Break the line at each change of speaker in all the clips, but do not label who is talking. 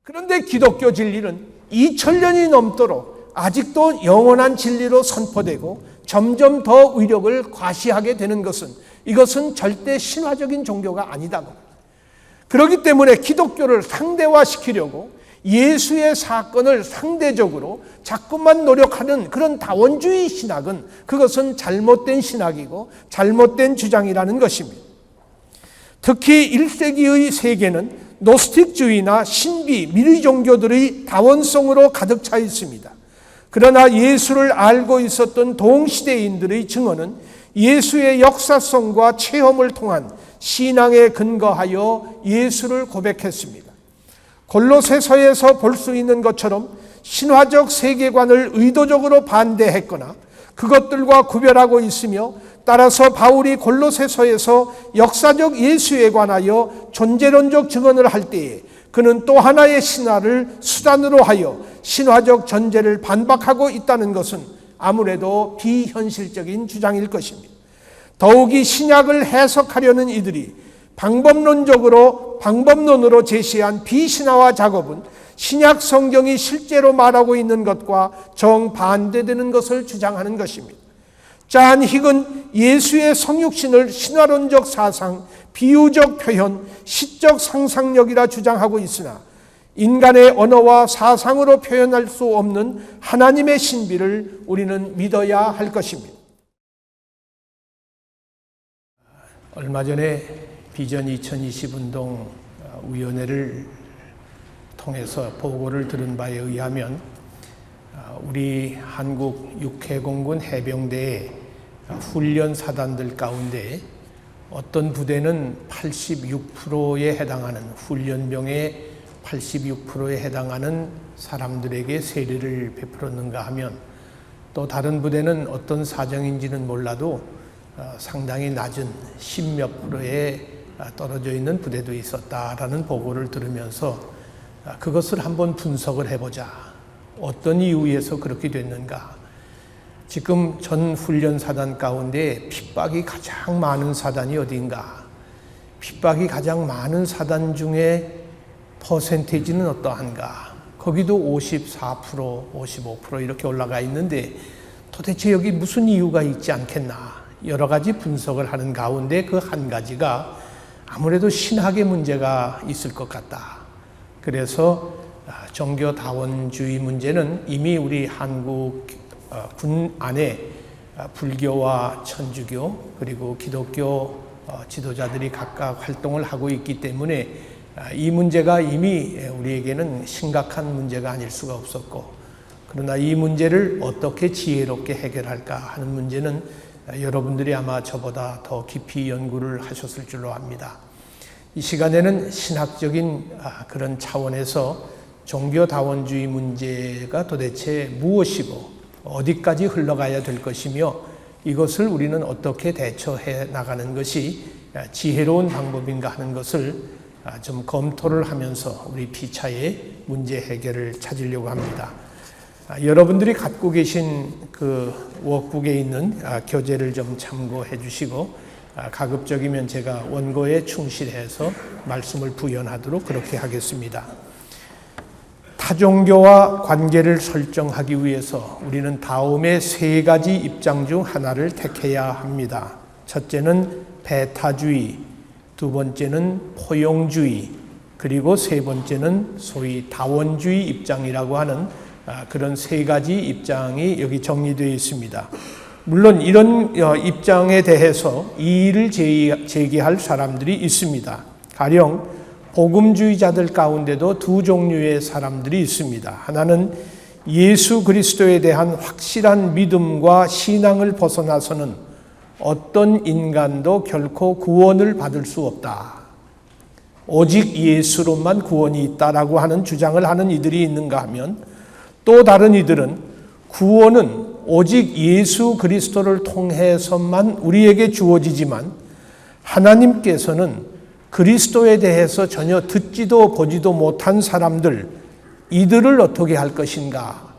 그런데 기독교 진리는 2000년이 넘도록 아직도 영원한 진리로 선포되고 점점 더 위력을 과시하게 되는 것은, 이것은 절대 신화적인 종교가 아니다고. 그렇기 때문에 기독교를 상대화시키려고 예수의 사건을 상대적으로 자꾸만 노력하는 그런 다원주의 신학은, 그것은 잘못된 신학이고 잘못된 주장이라는 것입니다. 특히 1세기의 세계는 노스틱주의나 신비, 미리 종교들의 다원성으로 가득 차 있습니다. 그러나 예수를 알고 있었던 동시대인들의 증언은 예수의 역사성과 체험을 통한 신앙에 근거하여 예수를 고백했습니다. 골로새서에서 볼 수 있는 것처럼 신화적 세계관을 의도적으로 반대했거나 그것들과 구별하고 있으며, 따라서 바울이 골로새서에서 역사적 예수에 관하여 존재론적 증언을 할 때에 그는 또 하나의 신화를 수단으로 하여 신화적 전제를 반박하고 있다는 것은 아무래도 비현실적인 주장일 것입니다. 더욱이 신약을 해석하려는 이들이 방법론으로 제시한 비신화화 작업은 신약 성경이 실제로 말하고 있는 것과 정반대되는 것을 주장하는 것입니다. 잔 힉은 예수의 성육신을 신화론적 사상, 비유적 표현, 시적 상상력이라 주장하고 있으나 인간의 언어와 사상으로 표현할 수 없는 하나님의 신비를 우리는 믿어야 할 것입니다. 얼마 전에 비전 2020 운동 위원회를 통해서 보고를 들은 바에 의하면 우리 한국 육해공군 해병대의 훈련 사단들 가운데 어떤 부대는 86%에 해당하는, 훈련병의 86%에 해당하는 사람들에게 세례를 베풀었는가 하면, 또 다른 부대는 어떤 사정인지는 몰라도 상당히 낮은 10몇 프로에 떨어져 있는 부대도 있었다라는 보고를 들으면서 그것을 한번 분석을 해보자. 어떤 이유에서 그렇게 됐는가? 지금 전 훈련 사단 가운데 핍박이 가장 많은 사단이 어디인가? 핍박이 가장 많은 사단 중에 퍼센테이지는 어떠한가? 거기도 54%, 55% 이렇게 올라가 있는데 도대체 여기 무슨 이유가 있지 않겠나? 여러 가지 분석을 하는 가운데 그 한 가지가 아무래도 신학의 문제가 있을 것 같다. 그래서 종교 다원주의 문제는 이미 우리 한국 군 안에 불교와 천주교 그리고 기독교 지도자들이 각각 활동을 하고 있기 때문에 이 문제가 이미 우리에게는 심각한 문제가 아닐 수가 없었고, 그러나 이 문제를 어떻게 지혜롭게 해결할까 하는 문제는 여러분들이 아마 저보다 더 깊이 연구를 하셨을 줄로 압니다. 이 시간에는 신학적인 그런 차원에서 종교다원주의 문제가 도대체 무엇이고 어디까지 흘러가야 될 것이며 이것을 우리는 어떻게 대처해 나가는 것이 지혜로운 방법인가 하는 것을 좀 검토를 하면서 우리 피차의 문제 해결을 찾으려고 합니다. 여러분들이 갖고 계신 그 워크북에 있는 교재를 좀 참고해 주시고 가급적이면 제가 원고에 충실해서 말씀을 부연하도록 그렇게 하겠습니다. 타종교와 관계를 설정하기 위해서 우리는 다음의 세 가지 입장 중 하나를 택해야 합니다. 첫째는 배타주의, 두 번째는 포용주의, 그리고 세 번째는 소위 다원주의 입장이라고 하는 그런 세 가지 입장이 여기 정리되어 있습니다. 물론 이런 입장에 대해서 이의를 제기할 사람들이 있습니다. 가령 복음주의자들 가운데도 두 종류의 사람들이 있습니다. 하나는 예수 그리스도에 대한 확실한 믿음과 신앙을 벗어나서는 어떤 인간도 결코 구원을 받을 수 없다. 오직 예수로만 구원이 있다라고 하는 주장을 하는 이들이 있는가 하면, 또 다른 이들은 구원은 오직 예수 그리스도를 통해서만 우리에게 주어지지만 하나님께서는 그리스도에 대해서 전혀 듣지도 보지도 못한 사람들, 이들을 어떻게 할 것인가?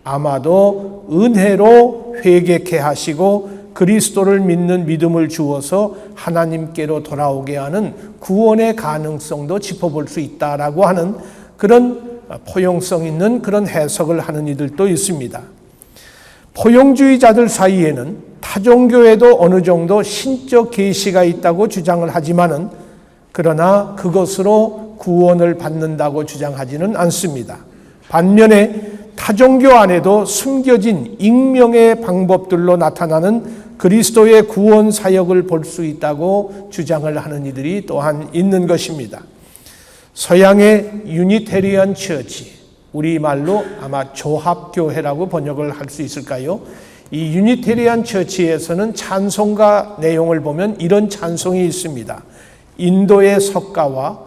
아마도 은혜로 회개케 하시고 그리스도를 믿는 믿음을 주어서 하나님께로 돌아오게 하는 구원의 가능성도 짚어볼 수 있다라고 하는 그런 포용성 있는 그런 해석을 하는 이들도 있습니다. 포용주의자들 사이에는 타종교에도 어느 정도 신적 계시가 있다고 주장을 하지만은 그러나 그것으로 구원을 받는다고 주장하지는 않습니다. 반면에 타종교 안에도 숨겨진 익명의 방법들로 나타나는 그리스도의 구원 사역을 볼 수 있다고 주장을 하는 이들이 또한 있는 것입니다. 서양의 유니테리언 처치, 우리말로 아마 조합교회라고 번역을 할 수 있을까요? 이 유니테리언 처치에서는 찬송가 내용을 보면 이런 찬송이 있습니다. 인도의 석가와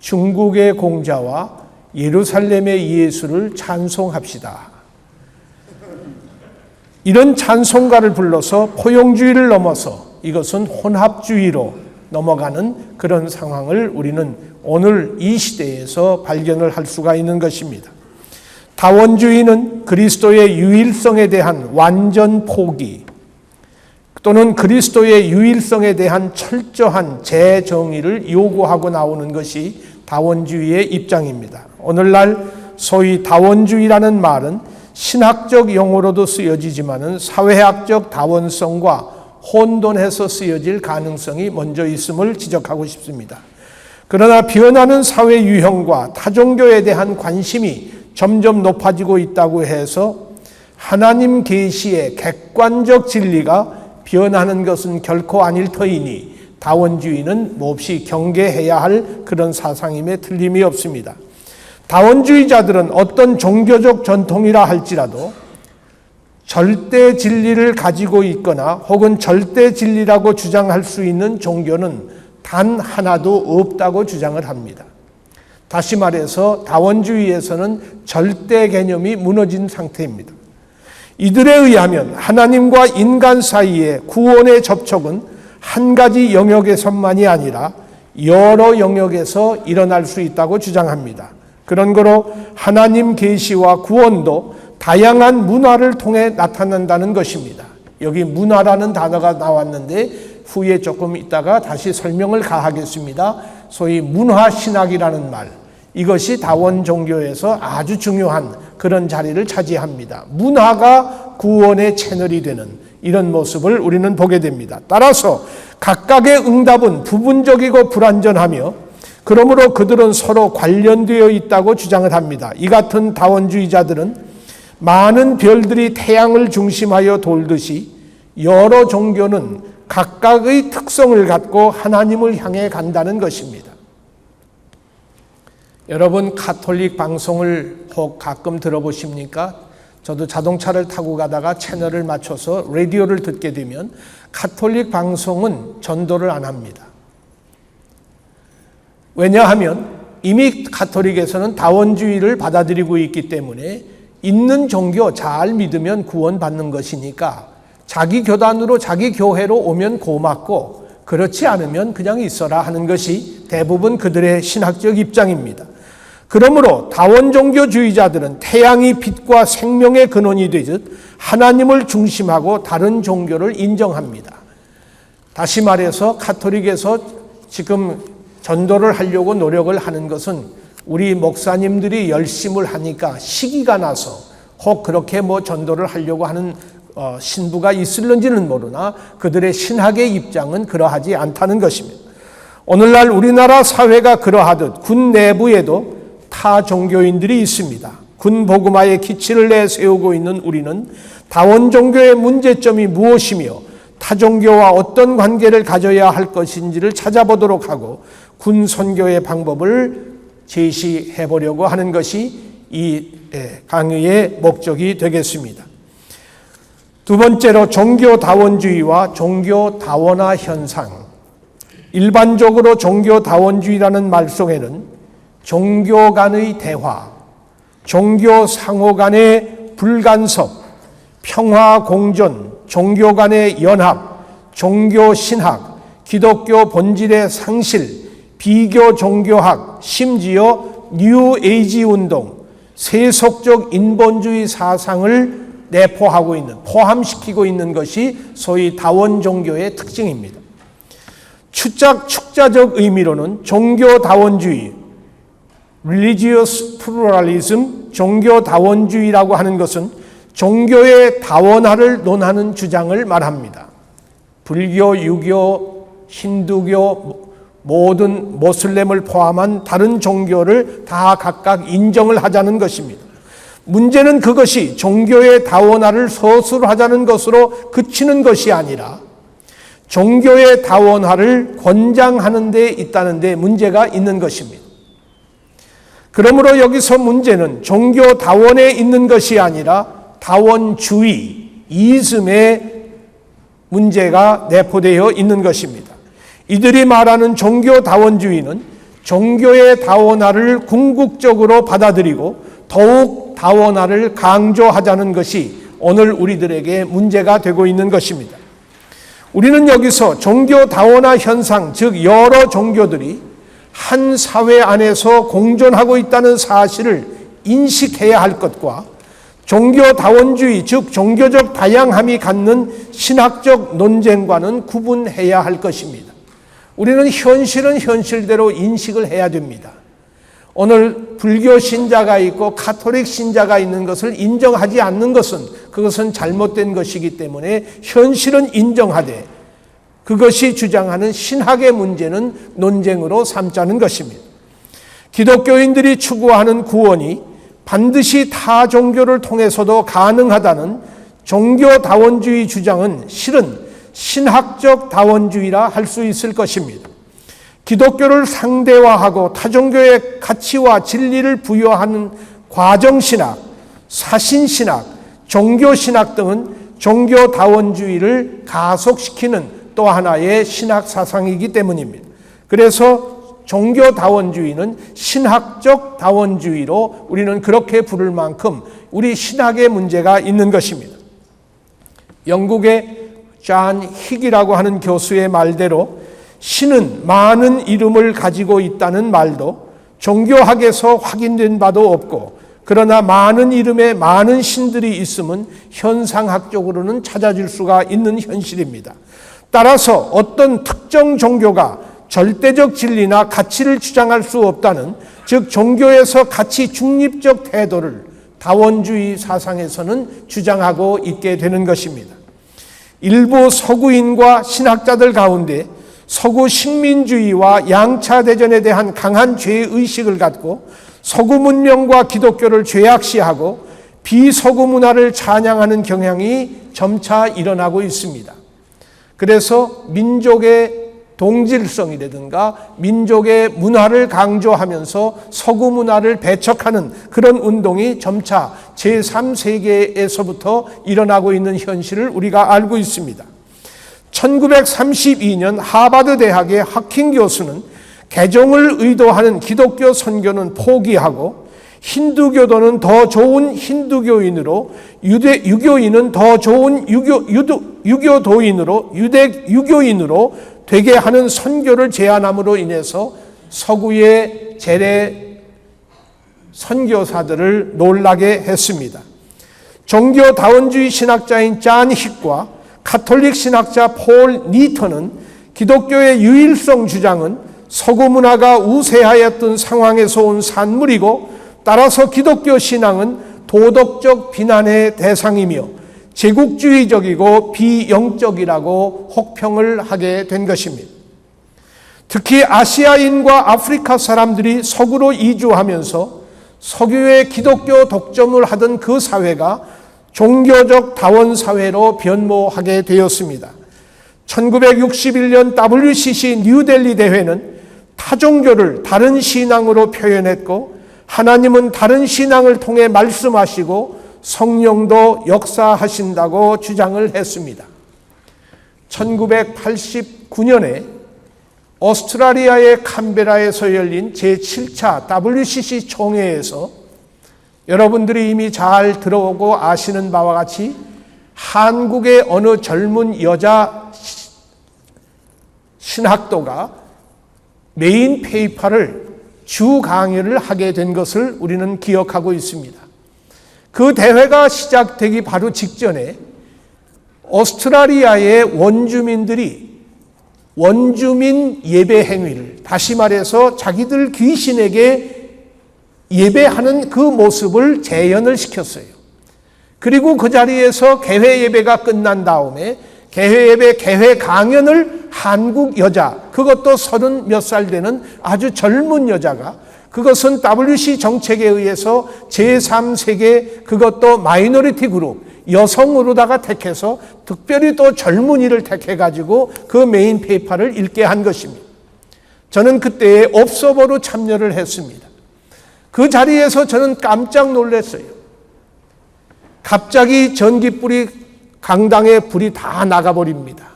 중국의 공자와 예루살렘의 예수를 찬송합시다. 이런 찬송가를 불러서 포용주의를 넘어서 이것은 혼합주의로 넘어가는 그런 상황을 우리는 오늘 이 시대에서 발견을 할 수가 있는 것입니다. 다원주의는 그리스도의 유일성에 대한 완전 포기 또는 그리스도의 유일성에 대한 철저한 재정의를 요구하고 나오는 것이 다원주의의 입장입니다. 오늘날 소위 다원주의라는 말은 신학적 용어로도 쓰여지지만은 사회학적 다원성과 혼돈해서 쓰여질 가능성이 먼저 있음을 지적하고 싶습니다. 그러나 변하는 사회 유형과 타종교에 대한 관심이 점점 높아지고 있다고 해서 하나님 계시의 객관적 진리가 변하는 것은 결코 아닐 터이니 다원주의는 몹시 경계해야 할 그런 사상임에 틀림이 없습니다. 다원주의자들은 어떤 종교적 전통이라 할지라도 절대 진리를 가지고 있거나 혹은 절대 진리라고 주장할 수 있는 종교는 단 하나도 없다고 주장을 합니다. 다시 말해서 다원주의에서는 절대 개념이 무너진 상태입니다. 이들에 의하면 하나님과 인간 사이의 구원의 접촉은 한 가지 영역에서만이 아니라 여러 영역에서 일어날 수 있다고 주장합니다. 그런 거로 하나님 계시와 구원도 다양한 문화를 통해 나타난다는 것입니다. 여기 문화라는 단어가 나왔는데 후에 조금 있다가 다시 설명을 가하겠습니다. 소위 문화신학이라는 말, 이것이 다원 종교에서 아주 중요한 그런 자리를 차지합니다. 문화가 구원의 채널이 되는 이런 모습을 우리는 보게 됩니다. 따라서 각각의 응답은 부분적이고 불완전하며 그러므로 그들은 서로 관련되어 있다고 주장을 합니다. 이 같은 다원주의자들은 많은 별들이 태양을 중심하여 돌듯이 여러 종교는 각각의 특성을 갖고 하나님을 향해 간다는 것입니다. 여러분 가톨릭 방송을 혹 가끔 들어보십니까? 저도 자동차를 타고 가다가 채널을 맞춰서 라디오를 듣게 되면 가톨릭 방송은 전도를 안 합니다. 왜냐하면 이미 가톨릭에서는 다원주의를 받아들이고 있기 때문에 있는 종교 잘 믿으면 구원받는 것이니까 자기 교단으로 자기 교회로 오면 고맙고 그렇지 않으면 그냥 있어라 하는 것이 대부분 그들의 신학적 입장입니다. 그러므로 다원종교주의자들은 태양이 빛과 생명의 근원이 되듯 하나님을 중심하고 다른 종교를 인정합니다. 다시 말해서 가톨릭에서 지금 전도를 하려고 노력을 하는 것은 우리 목사님들이 열심을 하니까 시기가 나서 혹 그렇게 전도를 하려고 하는 신부가 있을는지는 모르나 그들의 신학의 입장은 그러하지 않다는 것입니다. 오늘날 우리나라 사회가 그러하듯 군 내부에도 타 종교인들이 있습니다. 군 복음화의 기치를 내세우고 있는 우리는 다원 종교의 문제점이 무엇이며 타종교와 어떤 관계를 가져야 할 것인지를 찾아보도록 하고 군 선교의 방법을 제시해 보려고 하는 것이 이 강의의 목적이 되겠습니다. 두 번째로 종교다원주의와 종교다원화 현상. 일반적으로 종교다원주의라는 말 속에는 종교 간의 대화, 종교 상호 간의 불간섭, 평화 공존, 종교 간의 연합, 종교 신학, 기독교 본질의 상실, 비교 종교학, 심지어 뉴 에이지 운동, 세속적 인본주의 사상을 내포하고 있는, 포함시키고 있는 것이 소위 다원 종교의 특징입니다. 축자적 의미로는 종교 다원주의, religious pluralism, 종교 다원주의라고 하는 것은 종교의 다원화를 논하는 주장을 말합니다. 불교, 유교, 힌두교, 모든 모슬렘을 포함한 다른 종교를 다 각각 인정을 하자는 것입니다. 문제는 그것이 종교의 다원화를 서술하자는 것으로 그치는 것이 아니라 종교의 다원화를 권장하는 데 있다는 데 문제가 있는 것입니다. 그러므로 여기서 문제는 종교 다원에 있는 것이 아니라 다원주의, 이즘의 문제가 내포되어 있는 것입니다. 이들이 말하는 종교 다원주의는 종교의 다원화를 궁극적으로 받아들이고 더욱 다원화를 강조하자는 것이 오늘 우리들에게 문제가 되고 있는 것입니다. 우리는 여기서 종교 다원화 현상, 즉 여러 종교들이 한 사회 안에서 공존하고 있다는 사실을 인식해야 할 것과 종교 다원주의, 즉 종교적 다양함이 갖는 신학적 논쟁과는 구분해야 할 것입니다. 우리는 현실은 현실대로 인식을 해야 됩니다. 오늘 불교 신자가 있고 가톨릭 신자가 있는 것을 인정하지 않는 것은 그것은 잘못된 것이기 때문에 현실은 인정하되 그것이 주장하는 신학의 문제는 논쟁으로 삼자는 것입니다. 기독교인들이 추구하는 구원이 반드시 타 종교를 통해서도 가능하다는 종교 다원주의 주장은 실은 신학적 다원주의라 할 수 있을 것입니다. 기독교를 상대화하고 타종교의 가치와 진리를 부여하는 과정신학, 사신신학, 종교신학 등은 종교 다원주의를 가속시키는 또 하나의 신학 사상이기 때문입니다. 그래서 종교 다원주의는 신학적 다원주의로 우리는 그렇게 부를 만큼 우리 신학의 문제가 있는 것입니다. 영국의 존 힉이라고 하는 교수의 말대로 신은 많은 이름을 가지고 있다는 말도 종교학에서 확인된 바도 없고, 그러나 많은 이름의 많은 신들이 있음은 현상학적으로는 찾아질 수가 있는 현실입니다. 따라서 어떤 특정 종교가 절대적 진리나 가치를 주장할 수 없다는, 즉 종교에서 가치 중립적 태도를 다원주의 사상에서는 주장하고 있게 되는 것입니다. 일부 서구인과 신학자들 가운데 서구 식민주의와 양차대전에 대한 강한 죄의식을 갖고 서구 문명과 기독교를 죄악시하고 비서구 문화를 찬양하는 경향이 점차 일어나고 있습니다. 그래서 민족의 동질성이라든가 민족의 문화를 강조하면서 서구 문화를 배척하는 그런 운동이 점차 제3세계에서부터 일어나고 있는 현실을 우리가 알고 있습니다. 1932년 하버드 대학의 하킹 교수는 개종을 의도하는 기독교 선교는 포기하고 힌두교도는 더 좋은 힌두교인으로 유교인은 더 좋은 유교도인으로 유교인으로 되게 하는 선교를 제안함으로 인해서 서구의 재래 선교사들을 놀라게 했습니다. 종교 다원주의 신학자인 존 힉과 가톨릭 신학자 폴 니턴은 기독교의 유일성 주장은 서구 문화가 우세하였던 상황에서 온 산물이고, 따라서 기독교 신앙은 도덕적 비난의 대상이며 제국주의적이고 비영적이라고 혹평을 하게 된 것입니다. 특히 아시아인과 아프리카 사람들이 서구로 이주하면서 석유의 기독교 독점을 하던 그 사회가 종교적 다원사회로 변모하게 되었습니다. 1961년 WCC 뉴델리 대회는 타종교를 다른 신앙으로 표현했고, 하나님은 다른 신앙을 통해 말씀하시고 성령도 역사하신다고 주장을 했습니다. 1989년에 오스트라리아의 캄베라에서 열린 제7차 WCC 총회에서 여러분들이 이미 잘 들어오고 아시는 바와 같이 한국의 어느 젊은 여자 신학도가 메인 페이퍼를 주 강의를 하게 된 것을 우리는 기억하고 있습니다. 그 대회가 시작되기 바로 직전에 오스트라리아의 원주민들이 원주민 예배 행위를, 다시 말해서 자기들 귀신에게 예배하는 그 모습을 재현을 시켰어요. 그리고 그 자리에서 개회 예배가 끝난 다음에 개회 예배 개회 강연을 한국 여자, 그것도 30 몇 살 되는 아주 젊은 여자가, 그것은 WC 정책에 의해서 제3세계 그것도 마이너리티 그룹 여성으로다가 택해서 특별히 또 젊은이를 택해가지고 그 메인 페이퍼를 읽게 한 것입니다. 저는 그때에 옵서버로 참여를 했습니다. 그 자리에서 저는 깜짝 놀랐어요. 갑자기 전기불이, 강당에 불이 다 나가버립니다.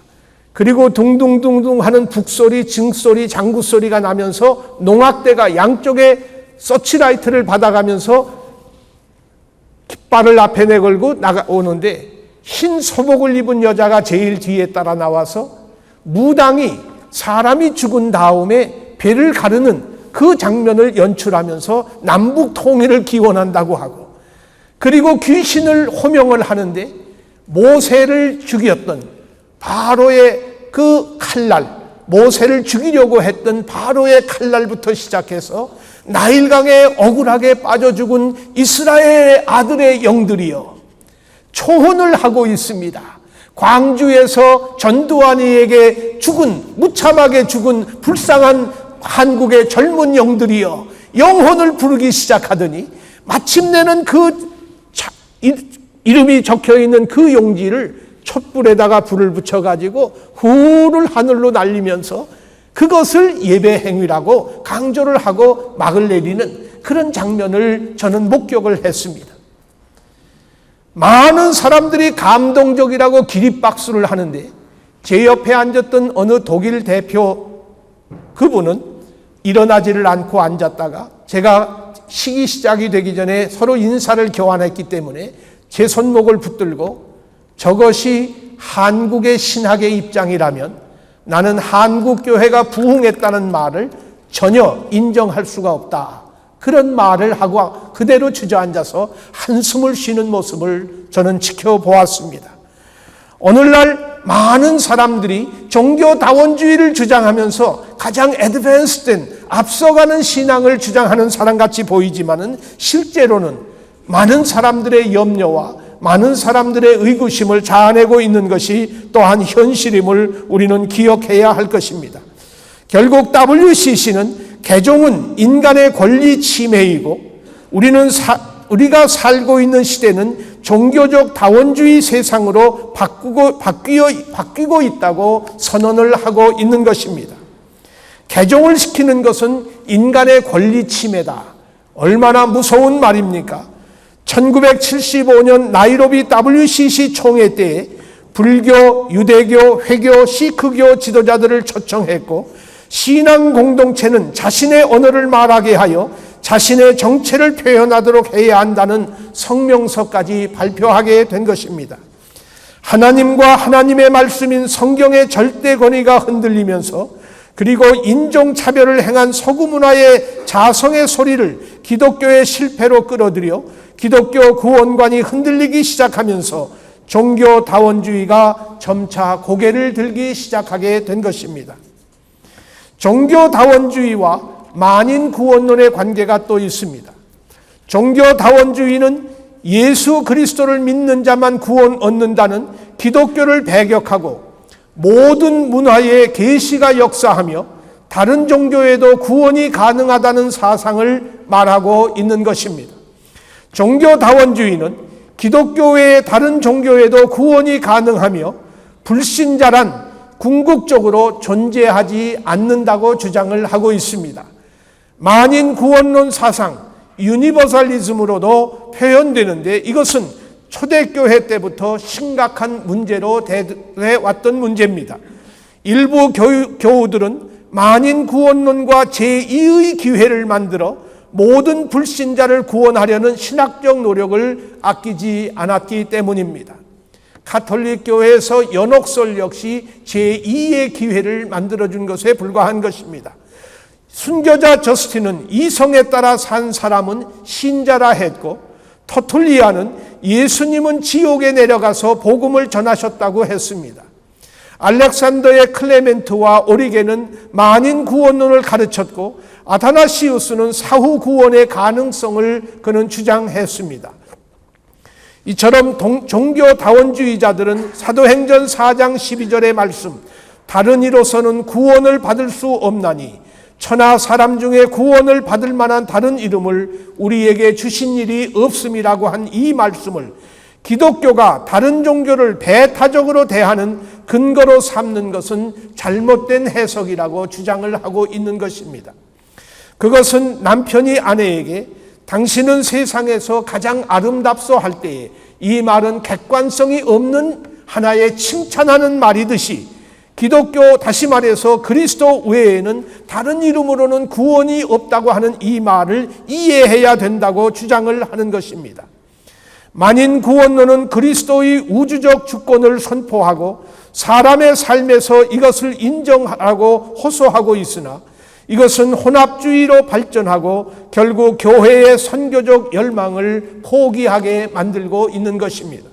그리고 둥둥둥둥 하는 북소리, 증소리, 장구소리가 나면서 농악대가 양쪽에 서치라이트를 받아가면서 깃발을 앞에 내걸고 나오는데, 흰 소복을 입은 여자가 제일 뒤에 따라 나와서 무당이 사람이 죽은 다음에 배를 가르는 그 장면을 연출하면서 남북 통일을 기원한다고 하고, 그리고 귀신을 호명을 하는데 모세를 죽였던 바로의 그 칼날, 모세를 죽이려고 했던 바로의 칼날부터 시작해서 나일강에 억울하게 빠져 죽은 이스라엘 아들의 영들이여 초혼을 하고 있습니다. 광주에서 전두환이에게 죽은, 무참하게 죽은 불쌍한 한국의 젊은 영들이여 영혼을 부르기 시작하더니, 마침내는 그 이름이 적혀있는 그 용지를 촛불에다가 불을 붙여가지고 후를 하늘로 날리면서 그것을 예배 행위라고 강조를 하고 막을 내리는 그런 장면을 저는 목격을 했습니다. 많은 사람들이 감동적이라고 기립박수를 하는데, 제 옆에 앉았던 어느 독일 대표, 그분은 일어나지를 않고 앉았다가 제가 식이 시작이 되기 전에 서로 인사를 교환했기 때문에 제 손목을 붙들고, 저것이 한국의 신학의 입장이라면 나는 한국교회가 부흥했다는 말을 전혀 인정할 수가 없다, 그런 말을 하고 그대로 주저앉아서 한숨을 쉬는 모습을 저는 지켜보았습니다. 오늘날 많은 사람들이 종교다원주의를 주장하면서 가장 애드밴스된, 앞서가는 신앙을 주장하는 사람같이 보이지만은 실제로는 많은 사람들의 염려와 많은 사람들의 의구심을 자아내고 있는 것이 또한 현실임을 우리는 기억해야 할 것입니다. 결국 WCC는 개종은 인간의 권리 침해이고, 우리가 살고 있는 시대는 종교적 다원주의 세상으로 바뀌고 있다고 선언을 하고 있는 것입니다. 개종을 시키는 것은 인간의 권리 침해다. 얼마나 무서운 말입니까? 1975년 나이로비 WCC 총회 때에 불교, 유대교, 회교, 시크교 지도자들을 초청했고, 신앙 공동체는 자신의 언어를 말하게 하여 자신의 정체를 표현하도록 해야 한다는 성명서까지 발표하게 된 것입니다. 하나님과 하나님의 말씀인 성경의 절대 권위가 흔들리면서, 그리고 인종차별을 행한 서구 문화의 자성의 소리를 기독교의 실패로 끌어들여 기독교 구원관이 흔들리기 시작하면서 종교다원주의가 점차 고개를 들기 시작하게 된 것입니다. 종교다원주의와 만인구원론의 관계가 또 있습니다. 종교다원주의는 예수 그리스도를 믿는 자만 구원 얻는다는 기독교를 배격하고, 모든 문화에 계시가 역사하며 다른 종교에도 구원이 가능하다는 사상을 말하고 있는 것입니다. 종교다원주의는 기독교 외의 다른 종교에도 구원이 가능하며 불신자란 궁극적으로 존재하지 않는다고 주장을 하고 있습니다. 만인구원론 사상, 유니버설리즘으로도 표현되는데, 이것은 초대교회 때부터 심각한 문제로 대해왔던 문제입니다. 일부 교우들은 만인구원론과 제2의 기회를 만들어 모든 불신자를 구원하려는 신학적 노력을 아끼지 않았기 때문입니다. 가톨릭 교회에서 연옥설 역시 제2의 기회를 만들어준 것에 불과한 것입니다. 순교자 저스틴은 이성에 따라 산 사람은 신자라 했고, 터툴리아는 예수님은 지옥에 내려가서 복음을 전하셨다고 했습니다. 알렉산더의 클레멘트와 오리겐은 만인 구원론을 가르쳤고 아타나시우스는 사후 구원의 가능성을 그는 주장했습니다. 이처럼 종교다원주의자들은 사도행전 4장 12절의 말씀, 다른 이로서는 구원을 받을 수 없나니 천하 사람 중에 구원을 받을 만한 다른 이름을 우리에게 주신 일이 없음이라고 한 이 말씀을 기독교가 다른 종교를 배타적으로 대하는 근거로 삼는 것은 잘못된 해석이라고 주장을 하고 있는 것입니다. 그것은 남편이 아내에게 당신은 세상에서 가장 아름답소 할 때에 이 말은 객관성이 없는 하나의 칭찬하는 말이듯이 기독교, 다시 말해서 그리스도 외에는 다른 이름으로는 구원이 없다고 하는 이 말을 이해해야 된다고 주장을 하는 것입니다. 만인 구원론은 그리스도의 우주적 주권을 선포하고 사람의 삶에서 이것을 인정하고 호소하고 있으나 이것은 혼합주의로 발전하고 결국 교회의 선교적 열망을 포기하게 만들고 있는 것입니다.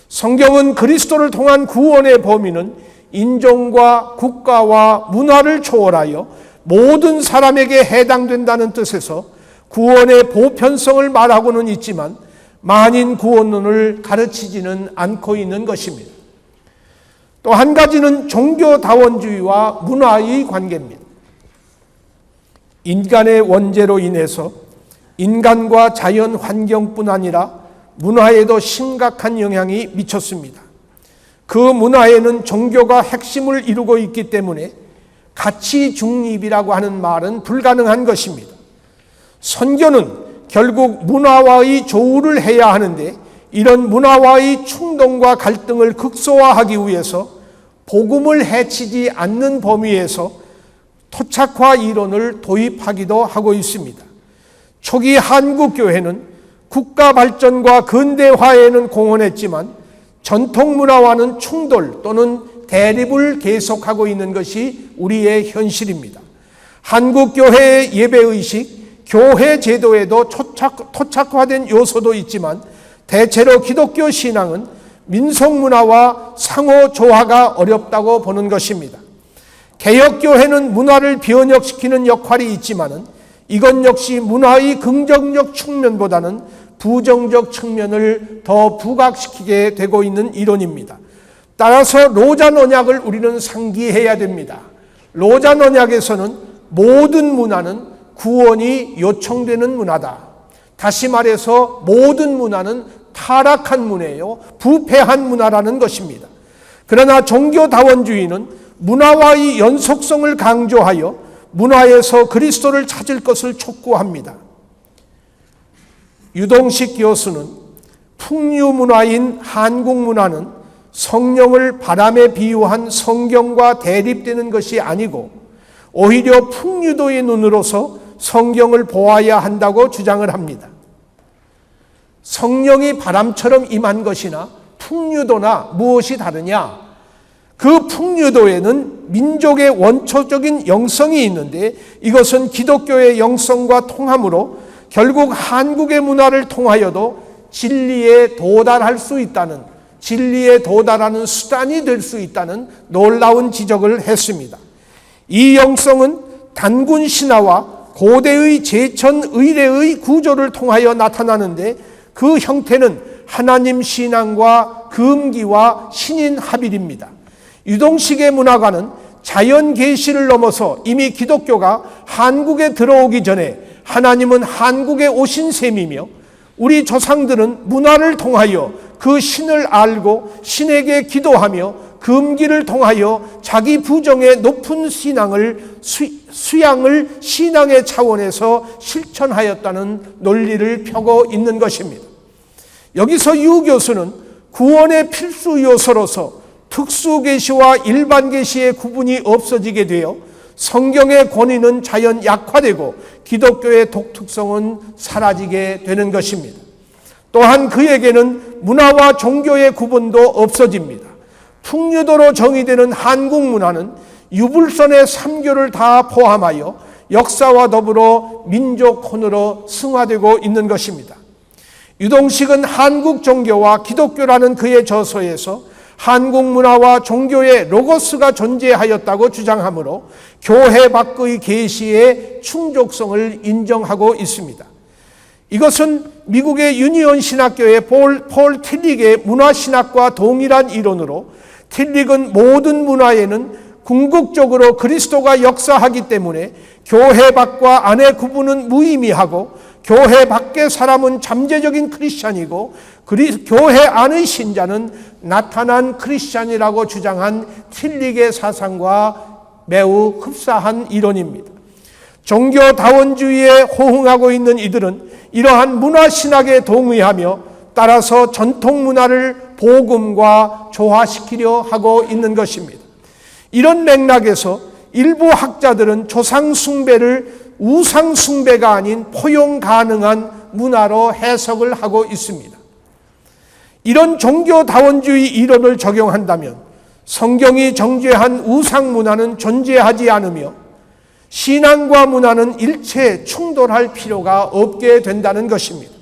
성경은 그리스도를 통한 구원의 범위는 인종과 국가와 문화를 초월하여 모든 사람에게 해당된다는 뜻에서 구원의 보편성을 말하고는 있지만 만인 구원론을 가르치지는 않고 있는 것입니다. 또 한 가지는 종교다원주의와 문화의 관계입니다. 인간의 원죄로 인해서 인간과 자연 환경뿐 아니라 문화에도 심각한 영향이 미쳤습니다. 그 문화에는 종교가 핵심을 이루고 있기 때문에 가치 중립이라고 하는 말은 불가능한 것입니다. 선교는 결국 문화와의 조우를 해야 하는데 이런 문화와의 충동과 갈등을 극소화하기 위해서 복음을 해치지 않는 범위에서 토착화 이론을 도입하기도 하고 있습니다. 초기 한국 교회는 국가 발전과 근대화에는 공헌했지만 전통 문화와는 충돌 또는 대립을 계속하고 있는 것이 우리의 현실입니다. 한국 교회의 예배의식, 교회 제도에도 토착화된 요소도 있지만 대체로 기독교 신앙은 민속 문화와 상호 조화가 어렵다고 보는 것입니다. 개혁교회는 문화를 변혁시키는 역할이 있지만은 이것 역시 문화의 긍정적 측면보다는 부정적 측면을 더 부각시키게 되고 있는 이론입니다. 따라서 로잔 언약을 우리는 상기해야 됩니다. 로잔 언약에서는 모든 문화는 구원이 요청되는 문화다. 다시 말해서 모든 문화는 타락한 문화예요. 부패한 문화라는 것입니다. 그러나 종교다원주의는 문화와의 연속성을 강조하여 문화에서 그리스도를 찾을 것을 촉구합니다. 유동식 교수는 풍류 문화인 한국 문화는 성령을 바람에 비유한 성경과 대립되는 것이 아니고 오히려 풍류도의 눈으로서 성경을 보아야 한다고 주장을 합니다. 성령이 바람처럼 임한 것이나 풍류도나 무엇이 다르냐? 그 풍류도에는 민족의 원초적인 영성이 있는데 이것은 기독교의 영성과 통하므로 결국 한국의 문화를 통하여도 진리에 도달할 수 있다는, 진리에 도달하는 수단이 될 수 있다는 놀라운 지적을 했습니다. 이 영성은 단군 신화와 고대의 제천 의례의 구조를 통하여 나타나는데 그 형태는 하나님 신앙과 금기와 신인 합일입니다. 유동식의 문화관은 자연 계시를 넘어서 이미 기독교가 한국에 들어오기 전에 하나님은 한국에 오신 셈이며 우리 조상들은 문화를 통하여 그 신을 알고 신에게 기도하며 금기를 통하여 자기 부정의 높은 신앙을 수양을 신앙의 차원에서 실천하였다는 논리를 펴고 있는 것입니다. 여기서 유 교수는 구원의 필수 요소로서 특수 계시와 일반 계시의 구분이 없어지게 되어 성경의 권위는 자연 약화되고 기독교의 독특성은 사라지게 되는 것입니다. 또한 그에게는 문화와 종교의 구분도 없어집니다. 풍류도로 정의되는 한국 문화는 유불선의 3교를 다 포함하여 역사와 더불어 민족혼으로 승화되고 있는 것입니다. 유동식은 한국 종교와 기독교라는 그의 저서에서 한국 문화와 종교에 로고스가 존재하였다고 주장하므로 교회 밖의 계시의 충족성을 인정하고 있습니다. 이것은 미국의 유니온 신학교의 폴 틸릭의 문화신학과 동일한 이론으로, 틸릭은 모든 문화에는 궁극적으로 그리스도가 역사하기 때문에 교회 밖과 안의 구분은 무의미하고, 교회 밖의 사람은 잠재적인 크리스찬이고 교회 안의 신자는 나타난 크리스찬이라고 주장한 틸릭의 사상과 매우 흡사한 이론입니다. 종교다원주의에 호응하고 있는 이들은 이러한 문화신학에 동의하며 따라서 전통문화를 복음과 조화시키려 하고 있는 것입니다. 이런 맥락에서 일부 학자들은 조상숭배를 우상숭배가 아닌 포용 가능한 문화로 해석을 하고 있습니다. 이런 종교다원주의 이론을 적용한다면 성경이 정죄한 우상문화는 존재하지 않으며 신앙과 문화는 일체 충돌할 필요가 없게 된다는 것입니다.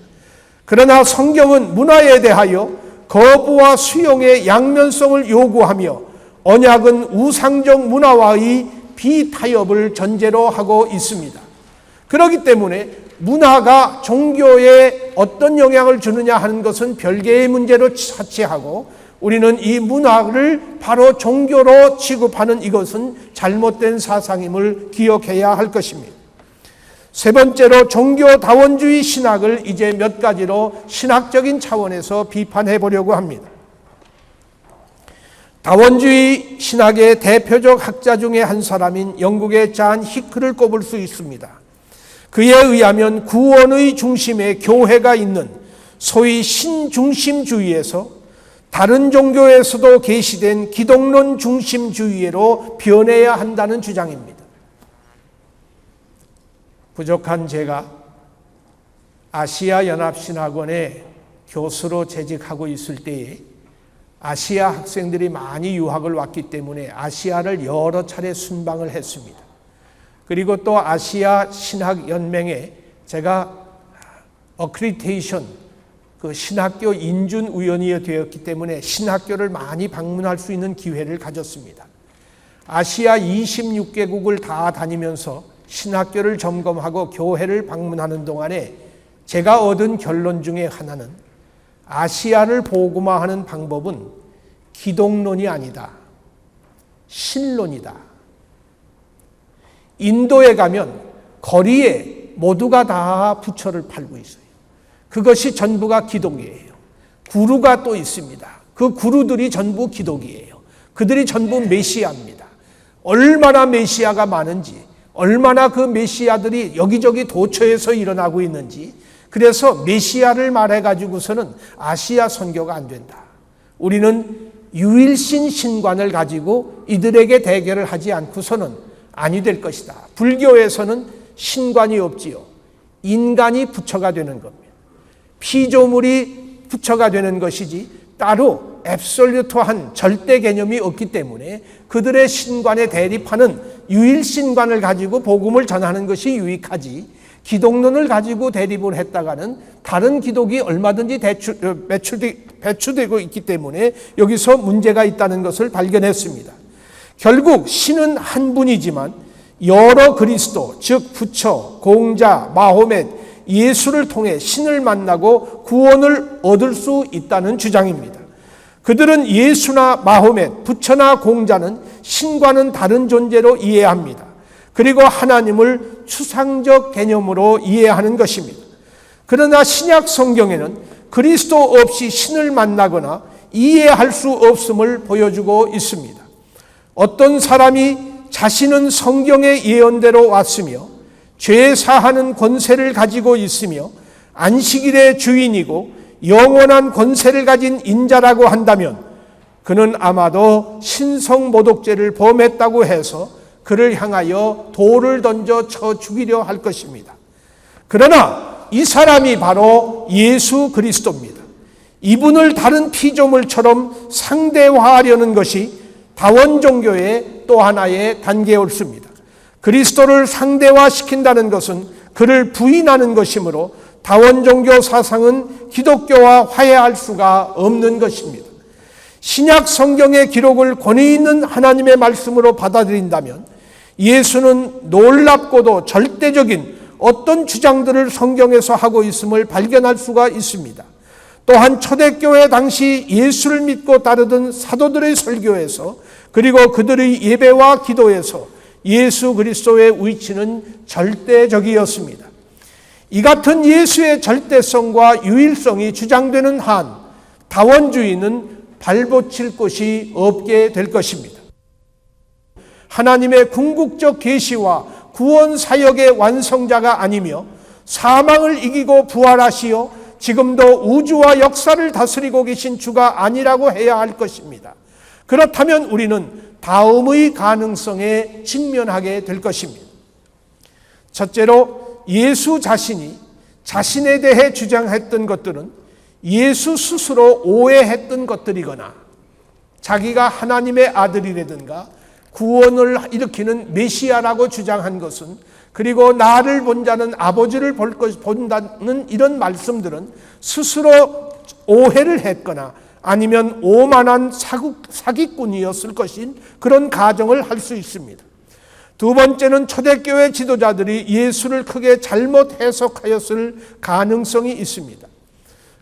그러나 성경은 문화에 대하여 거부와 수용의 양면성을 요구하며 언약은 우상적 문화와의 비타협을 전제로 하고 있습니다. 그렇기 때문에 문화가 종교에 어떤 영향을 주느냐 하는 것은 별개의 문제로 차치하고, 우리는 이 문화를 바로 종교로 취급하는 이것은 잘못된 사상임을 기억해야 할 것입니다. 세 번째로 종교다원주의 신학을 이제 몇 가지로 신학적인 차원에서 비판해 보려고 합니다. 다원주의 신학의 대표적 학자 중에 한 사람인 영국의 잔 히크를 꼽을 수 있습니다. 그에 의하면 구원의 중심에 교회가 있는 소위 신중심주의에서 다른 종교에서도 계시된 기독론 중심주의로 변해야 한다는 주장입니다. 부족한 제가 아시아 연합신학원에 교수로 재직하고 있을 때에 아시아 학생들이 많이 유학을 왔기 때문에 아시아를 여러 차례 순방을 했습니다. 그리고 또 아시아 신학연맹에 제가 어크리테이션, 그 신학교 인준위원이 되었기 때문에 신학교를 많이 방문할 수 있는 기회를 가졌습니다. 아시아 26개국을 다 다니면서 신학교를 점검하고 교회를 방문하는 동안에 제가 얻은 결론 중에 하나는, 아시아를 복음화하는 방법은 기독론이 아니다, 신론이다. 인도에 가면 거리에 모두가 다 부처를 팔고 있어요. 그것이 전부가 기독이에요. 구루가 또 있습니다. 그 구루들이 전부 기독이에요. 그들이 전부 메시아입니다. 얼마나 메시아가 많은지, 얼마나 그 메시아들이 여기저기 도처에서 일어나고 있는지, 그래서 메시아를 말해가지고서는 아시아 선교가 안 된다. 우리는 유일신 신관을 가지고 이들에게 대결을 하지 않고서는 아니 될 것이다. 불교에서는 신관이 없지요. 인간이 부처가 되는 겁니다. 피조물이 부처가 되는 것이지 따로 앱솔루트한 절대 개념이 없기 때문에 그들의 신관에 대립하는 유일신관을 가지고 복음을 전하는 것이 유익하지, 기독론을 가지고 대립을 했다가는 다른 기독이 얼마든지 배출되고 있기 때문에 여기서 문제가 있다는 것을 발견했습니다. 결국 신은 한 분이지만 여러 그리스도, 즉 부처, 공자, 마호멧, 예수를 통해 신을 만나고 구원을 얻을 수 있다는 주장입니다. 그들은 예수나 마호멧, 부처나 공자는 신과는 다른 존재로 이해합니다. 그리고 하나님을 추상적 개념으로 이해하는 것입니다. 그러나 신약 성경에는 그리스도 없이 신을 만나거나 이해할 수 없음을 보여주고 있습니다. 어떤 사람이 자신은 성경의 예언대로 왔으며 죄 사하는 권세를 가지고 있으며 안식일의 주인이고 영원한 권세를 가진 인자라고 한다면 그는 아마도 신성모독죄를 범했다고 해서 그를 향하여 돌을 던져 쳐 죽이려 할 것입니다. 그러나 이 사람이 바로 예수 그리스도입니다. 이분을 다른 피조물처럼 상대화하려는 것이 다원 종교의 또 하나의 단계였습니다. 그리스도를 상대화시킨다는 것은 그를 부인하는 것이므로 다원 종교 사상은 기독교와 화해할 수가 없는 것입니다. 신약 성경의 기록을 권위 있는 하나님의 말씀으로 받아들인다면 예수는 놀랍고도 절대적인 어떤 주장들을 성경에서 하고 있음을 발견할 수가 있습니다. 또한 초대교회 당시 예수를 믿고 따르던 사도들의 설교에서 그리고 그들의 예배와 기도에서 예수 그리스도의 위치는 절대적이었습니다. 이 같은 예수의 절대성과 유일성이 주장되는 한 다원주의는 발붙일 곳이 없게 될 것입니다. 하나님의 궁극적 계시와 구원 사역의 완성자가 아니며 사망을 이기고 부활하시어 지금도 우주와 역사를 다스리고 계신 주가 아니라고 해야 할 것입니다. 그렇다면 우리는 다음의 가능성에 직면하게 될 것입니다. 첫째로 예수 자신이 자신에 대해 주장했던 것들은 예수 스스로 오해했던 것들이거나 자기가 하나님의 아들이라든가 구원을 일으키는 메시아라고 주장한 것은 그리고 나를 본 자는 아버지를 본다는 이런 말씀들은 스스로 오해를 했거나 아니면 오만한 사기꾼이었을 것인 그런 가정을 할 수 있습니다. 두 번째는 초대교회 지도자들이 예수를 크게 잘못 해석하였을 가능성이 있습니다.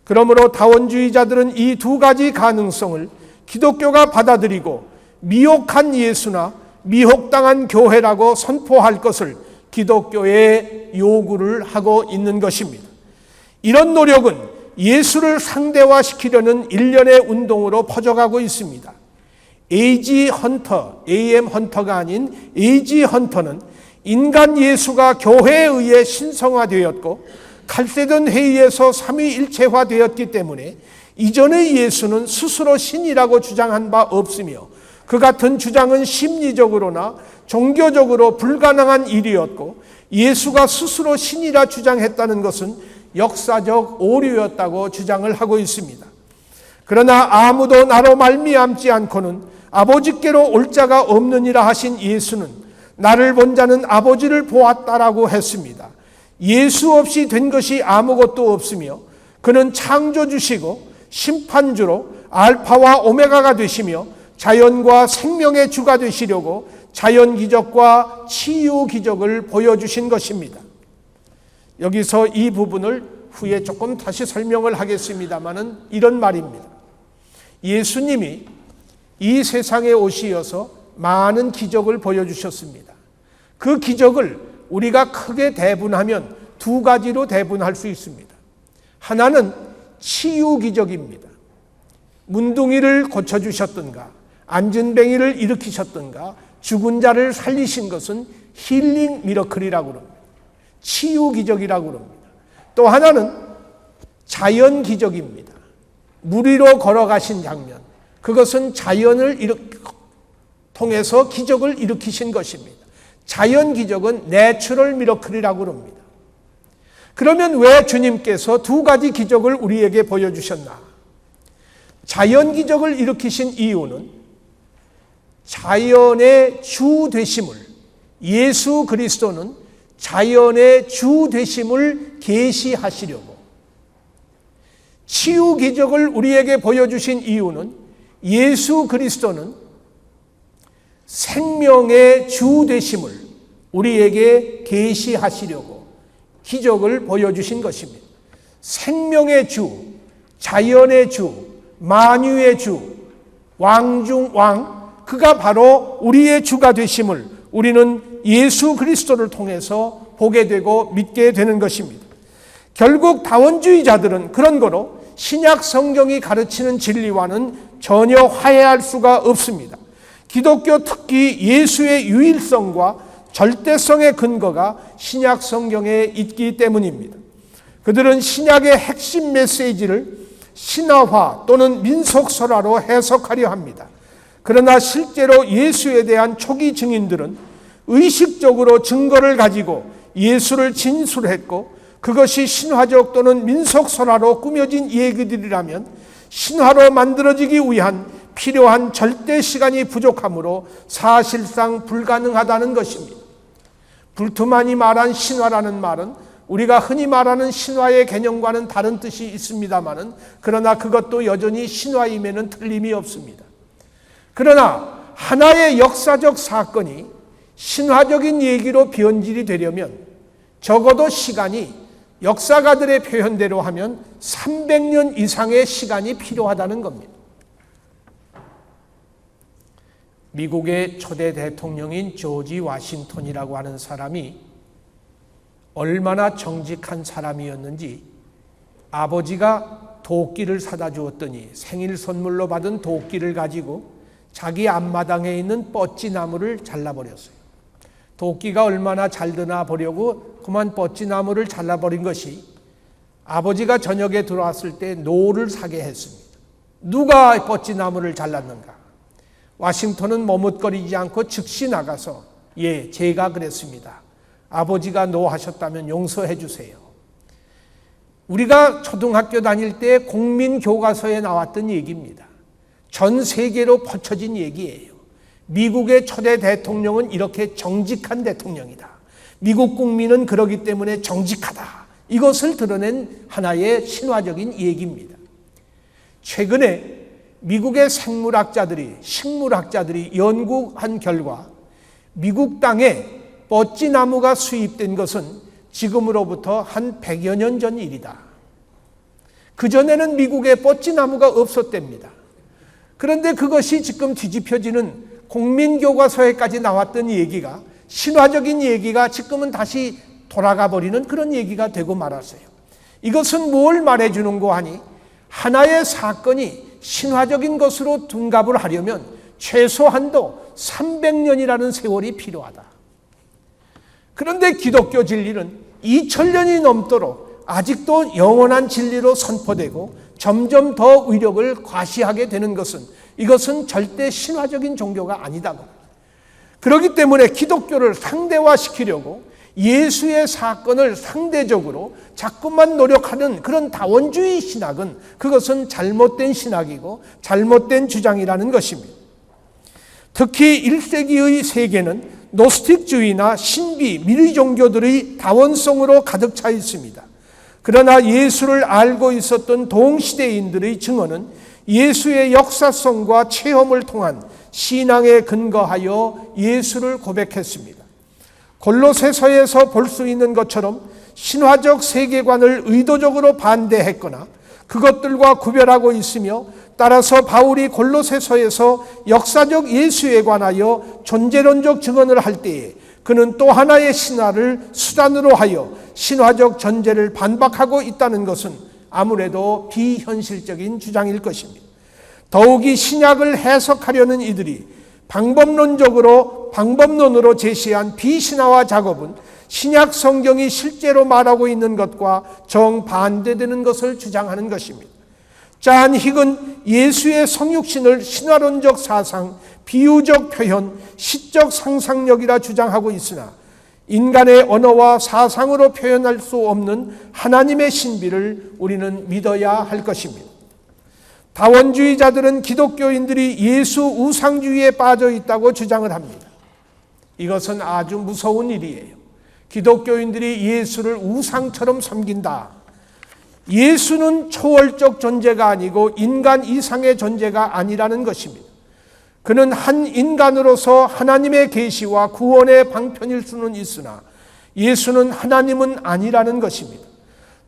그러므로 다원주의자들은 이 두 가지 가능성을 기독교가 받아들이고 미혹한 예수나 미혹당한 교회라고 선포할 것을 기독교에 요구를 하고 있는 것입니다. 이런 노력은 예수를 상대화시키려는 일련의 운동으로 퍼져가고 있습니다. A.G. 헌터, A.M. 헌터가 아닌 A.G. 헌터는 인간 예수가 교회에 의해 신성화되었고 칼세돈 회의에서 삼위일체화되었기 때문에 이전의 예수는 스스로 신이라고 주장한 바 없으며 그 같은 주장은 심리적으로나 종교적으로 불가능한 일이었고 예수가 스스로 신이라 주장했다는 것은 역사적 오류였다고 주장을 하고 있습니다. 그러나 아무도 나로 말미암지 않고는 아버지께로 올 자가 없느니라 하신 예수는 나를 본 자는 아버지를 보았다라고 했습니다. 예수 없이 된 것이 아무것도 없으며 그는 창조주시고 심판주로 알파와 오메가가 되시며 자연과 생명의 주가 되시려고 자연기적과 치유기적을 보여주신 것입니다. 여기서 이 부분을 후에 조금 다시 설명을 하겠습니다마는 이런 말입니다. 예수님이 이 세상에 오시어서 많은 기적을 보여주셨습니다. 그 기적을 우리가 크게 대분하면 두 가지로 대분할 수 있습니다. 하나는 치유기적입니다. 문둥이를 고쳐주셨던가 안진뱅이를 일으키셨던가 죽은 자를 살리신 것은 힐링 미러클이라고 합니다. 치유기적이라고 합니다. 또 하나는 자연기적입니다. 물 위로 걸어가신 장면, 그것은 자연을 통해서 기적을 일으키신 것입니다. 자연기적은 내추럴 미러클이라고 합니다. 그러면 왜 주님께서 두 가지 기적을 우리에게 보여주셨나? 자연기적을 일으키신 이유는 자연의 주 되심을, 예수 그리스도는 자연의 주 되심을 계시하시려고, 치유 기적을 우리에게 보여주신 이유는 예수 그리스도는 생명의 주 되심을 우리에게 계시하시려고 기적을 보여주신 것입니다. 생명의 주, 자연의 주, 만유의 주, 왕 중 왕, 그가 바로 우리의 주가 되심을 우리는 예수 그리스도를 통해서 보게 되고 믿게 되는 것입니다. 결국 다원주의자들은 그런 거로 신약 성경이 가르치는 진리와는 전혀 화해할 수가 없습니다. 기독교 특히 예수의 유일성과 절대성의 근거가 신약 성경에 있기 때문입니다. 그들은 신약의 핵심 메시지를 신화화 또는 민속설화로 해석하려 합니다. 그러나 실제로 예수에 대한 초기 증인들은 의식적으로 증거를 가지고 예수를 진술했고 그것이 신화적 또는 민속설화로 꾸며진 얘기들이라면 신화로 만들어지기 위한 필요한 절대 시간이 부족하므로 사실상 불가능하다는 것입니다. 불트만이 말한 신화라는 말은 우리가 흔히 말하는 신화의 개념과는 다른 뜻이 있습니다마는, 그러나 그것도 여전히 신화임에는 틀림이 없습니다. 그러나 하나의 역사적 사건이 신화적인 얘기로 변질이 되려면 적어도 시간이 역사가들의 표현대로 하면 300년 이상의 시간이 필요하다는 겁니다. 미국의 초대 대통령인 조지 워싱턴이라고 하는 사람이 얼마나 정직한 사람이었는지, 아버지가 도끼를 사다 주었더니 생일 선물로 받은 도끼를 가지고 자기 앞마당에 있는 뻗지나무를 잘라버렸어요. 도끼가 얼마나 잘 드나 보려고 그만 뻗지나무를 잘라버린 것이 아버지가 저녁에 들어왔을 때 노를 사게 했습니다. 누가 뻗지나무를 잘랐는가? 워싱턴은 머뭇거리지 않고 즉시 나가서, 예, 제가 그랬습니다. 아버지가 노하셨다면 용서해 주세요. 우리가 초등학교 다닐 때 공민교과서에 나왔던 얘기입니다. 전 세계로 퍼쳐진 얘기예요. 미국의 초대 대통령은 이렇게 정직한 대통령이다. 미국 국민은 그러기 때문에 정직하다. 이것을 드러낸 하나의 신화적인 얘기입니다. 최근에 미국의 생물학자들이, 식물학자들이 연구한 결과 미국 땅에 뻗지나무가 수입된 것은 지금으로부터 한 100여 년 전 일이다. 그전에는 미국에 뻗지나무가 없었답니다. 그런데 그것이 지금 뒤집혀지는 공민교과서에까지 나왔던 얘기가, 신화적인 얘기가 지금은 다시 돌아가 버리는 그런 얘기가 되고 말았어요. 이것은 뭘 말해주는고 하니, 하나의 사건이 신화적인 것으로 둔갑을 하려면 최소한도 300년이라는 세월이 필요하다. 그런데 기독교 진리는 2000년이 넘도록 아직도 영원한 진리로 선포되고 점점 더 위력을 과시하게 되는 것은, 이것은 절대 신화적인 종교가 아니다. 그렇기 때문에 기독교를 상대화시키려고 예수의 사건을 상대적으로 자꾸만 노력하는 그런 다원주의 신학은, 그것은 잘못된 신학이고 잘못된 주장이라는 것입니다. 특히 1세기의 세계는 노스틱주의나 신비, 미리 종교들의 다원성으로 가득 차 있습니다. 그러나 예수를 알고 있었던 동시대인들의 증언은 예수의 역사성과 체험을 통한 신앙에 근거하여 예수를 고백했습니다. 골로새서에서 볼 수 있는 것처럼 신화적 세계관을 의도적으로 반대했거나 그것들과 구별하고 있으며, 따라서 바울이 골로새서에서 역사적 예수에 관하여 존재론적 증언을 할 때에 그는 또 하나의 신화를 수단으로 하여 신화적 전제를 반박하고 있다는 것은 아무래도 비현실적인 주장일 것입니다. 더욱이 신약을 해석하려는 이들이 방법론으로 제시한 비신화화 작업은 신약 성경이 실제로 말하고 있는 것과 정반대되는 것을 주장하는 것입니다. 잔 힉은 예수의 성육신을 신화론적 사상, 비유적 표현, 시적 상상력이라 주장하고 있으나 인간의 언어와 사상으로 표현할 수 없는 하나님의 신비를 우리는 믿어야 할 것입니다. 다원주의자들은 기독교인들이 예수 우상주의에 빠져 있다고 주장을 합니다. 이것은 아주 무서운 일이에요. 기독교인들이 예수를 우상처럼 섬긴다. 예수는 초월적 존재가 아니고 인간 이상의 존재가 아니라는 것입니다. 그는 한 인간으로서 하나님의 계시와 구원의 방편일 수는 있으나 예수는 하나님은 아니라는 것입니다.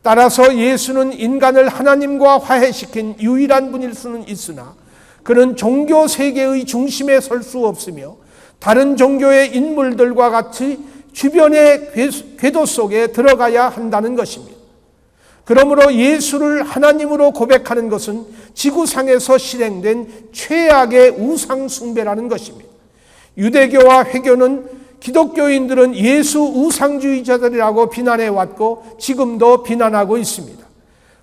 따라서 예수는 인간을 하나님과 화해시킨 유일한 분일 수는 있으나 그는 종교 세계의 중심에 설 수 없으며 다른 종교의 인물들과 같이 주변의 궤도 속에 들어가야 한다는 것입니다. 그러므로 예수를 하나님으로 고백하는 것은 지구상에서 실행된 최악의 우상 숭배라는 것입니다. 유대교와 회교는 기독교인들은 예수 우상주의자들이라고 비난해 왔고 지금도 비난하고 있습니다.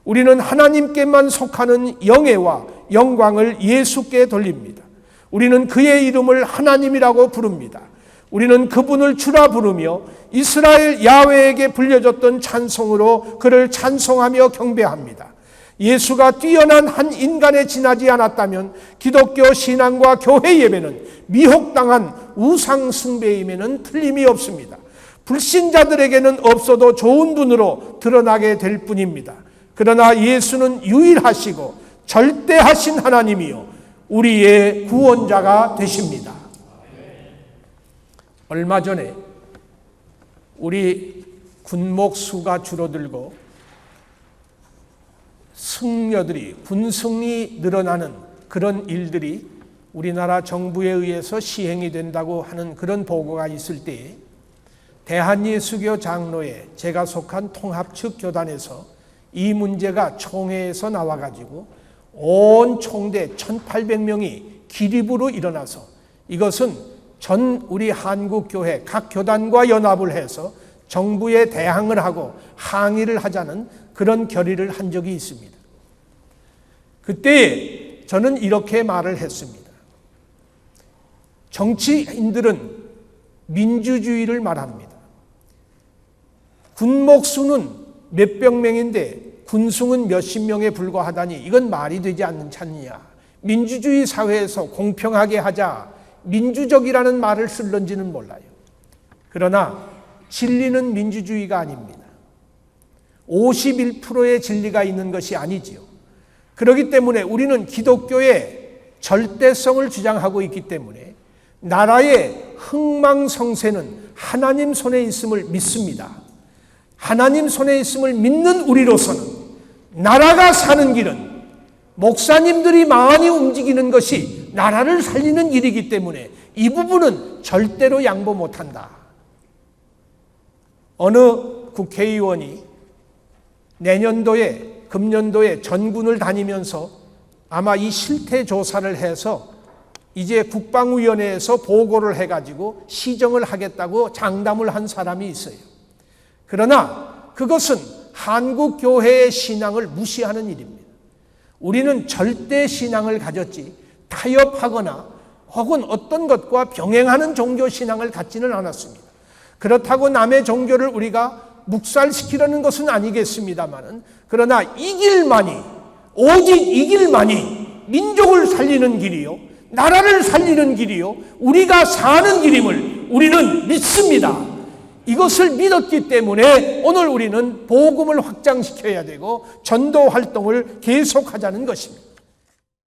우리는 하나님께만 속하는 영예와 영광을 예수께 돌립니다. 우리는 그의 이름을 하나님이라고 부릅니다. 우리는 그분을 주라 부르며 이스라엘 야훼에게 불려졌던 찬송으로 그를 찬송하며 경배합니다. 예수가 뛰어난 한 인간에 지나지 않았다면 기독교 신앙과 교회 예배는 미혹당한 우상 숭배임에는 틀림이 없습니다. 불신자들에게는 없어도 좋은 분으로 드러나게 될 뿐입니다. 그러나 예수는 유일하시고 절대하신 하나님이요 우리의 구원자가 되십니다. 얼마 전에 우리 군목 수가 줄어들고 승려들이 군승이 늘어나는 그런 일들이 우리나라 정부에 의해서 시행이 된다고 하는 그런 보고가 있을 때에 대한예수교 장로회 제가 속한 통합측 교단에서 이 문제가 총회에서 나와가지고 온 총대 1800명이 기립으로 일어나서 이것은 전 우리 한국교회 각 교단과 연합을 해서 정부에 대항을 하고 항의를 하자는 그런 결의를 한 적이 있습니다. 그때 저는 이렇게 말을 했습니다. 정치인들은 민주주의를 말합니다. 군목수는 몇백 명인데 군승은 몇십 명에 불과하다니 이건 말이 되지 않는 않느냐. 민주주의 사회에서 공평하게 하자. 민주적이라는 말을 쓸런지는 몰라요. 그러나 진리는 민주주의가 아닙니다. 51%의 진리가 있는 것이 아니지요. 그렇기 때문에 우리는 기독교의 절대성을 주장하고 있기 때문에 나라의 흥망성쇠는 하나님 손에 있음을 믿습니다. 하나님 손에 있음을 믿는 우리로서는 나라가 사는 길은 목사님들이 많이 움직이는 것이 나라를 살리는 일이기 때문에 이 부분은 절대로 양보 못한다. 어느 국회의원이 내년도에 금년도에 전군을 다니면서 아마 이 실태 조사를 해서 이제 국방위원회에서 보고를 해가지고 시정을 하겠다고 장담을 한 사람이 있어요. 그러나 그것은 한국교회의 신앙을 무시하는 일입니다. 우리는 절대 신앙을 가졌지 타협하거나 혹은 어떤 것과 병행하는 종교 신앙을 갖지는 않았습니다. 그렇다고 남의 종교를 우리가 묵살시키려는 것은 아니겠습니다만은 그러나 이 길만이 오직 이 길만이 민족을 살리는 길이요 나라를 살리는 길이요 우리가 사는 길임을 우리는 믿습니다. 이것을 믿었기 때문에 오늘 우리는 복음을 확장시켜야 되고 전도 활동을 계속하자는 것입니다.